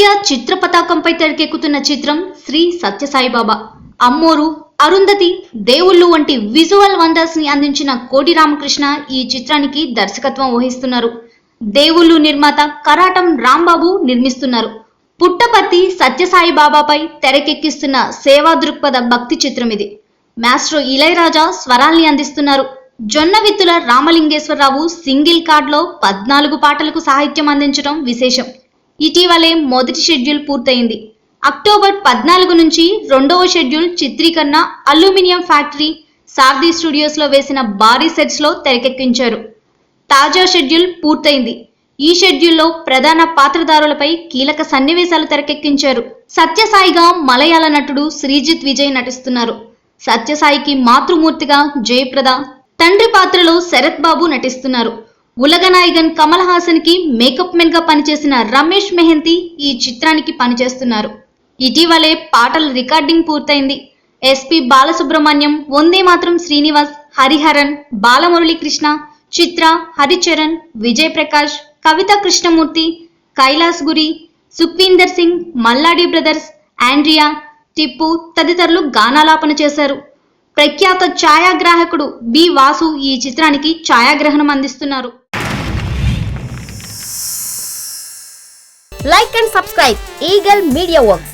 India చిత్ర పతాకంపై తెరకెక్కుతున్న చిత్రం శ్రీ సత్యసాయిబాబా. అమ్మోరు, అరుంధతి, దేవుళ్ళు వంటి విజువల్ వండర్స్ ని అందించిన కోటి రామకృష్ణ ఈ చిత్రానికి దర్శకత్వం వహిస్తున్నారు. దేవుళ్ళు నిర్మాత కరాటం రాంబాబు నిర్మిస్తున్నారు. పుట్టపర్తి సత్యసాయిబాబాపై తెరకెక్కిస్తున్న సేవా దృక్పథ భక్తి చిత్రం ఇది. మాస్ట్రో ఇళయరాజా స్వరాల్ని అందిస్తున్నారు. జొన్నవిత్తుల రామలింగేశ్వరరావు సింగిల్ కార్డ్లో 14 పాటలకు సాహిత్యం అందించడం విశేషం. ఇటీవలే మొదటి షెడ్యూల్ పూర్తయింది. అక్టోబర్ 14 నుంచి రెండవ షెడ్యూల్ చిత్రీకరణ అల్యూమినియం ఫ్యాక్టరీ, సారథి స్టూడియోస్ లో వేసిన భారీ సెట్స్ లో తెరకెక్కించారు. తాజా షెడ్యూల్ పూర్తయింది. ఈ షెడ్యూల్లో ప్రధాన పాత్రధారులపై కీలక సన్నివేశాలు తెరకెక్కించారు. సత్యసాయిగా మలయాళ నటుడు శ్రీజిత్ విజయ్ నటిస్తున్నారు. సత్యసాయికి మాతృమూర్తిగా జయప్రద, తండ్రి పాత్రలో శరత్ బాబు నటిస్తున్నారు. ఉలగనాయగన్ కమల్ హాసన్ కి మేకప్ మెన్ గా పనిచేసిన రమేష్ మెహంతి ఈ చిత్రానికి పనిచేస్తున్నారు. ఇటీవలే పాటల రికార్డింగ్ పూర్తయింది. ఎస్పి బాలసుబ్రహ్మణ్యం, వందే మాత్రం శ్రీనివాస్, హరిహరన్, బాలమురళీకృష్ణ, చిత్ర, హరిచరణ్, విజయ్ ప్రకాష్, కవిత కృష్ణమూర్తి, కైలాస్ గురి, సుఖ్వీందర్ సింగ్, మల్లాడి బ్రదర్స్, ఆండ్రియా, టిప్పు తదితరులు గానాలాపన చేశారు. ప్రఖ్యాత ఛాయాగ్రాహకుడు బి వాసు ఈ చిత్రానికి ఛాయాగ్రహణం అందిస్తున్నారు. Like and subscribe Eagle Media Works.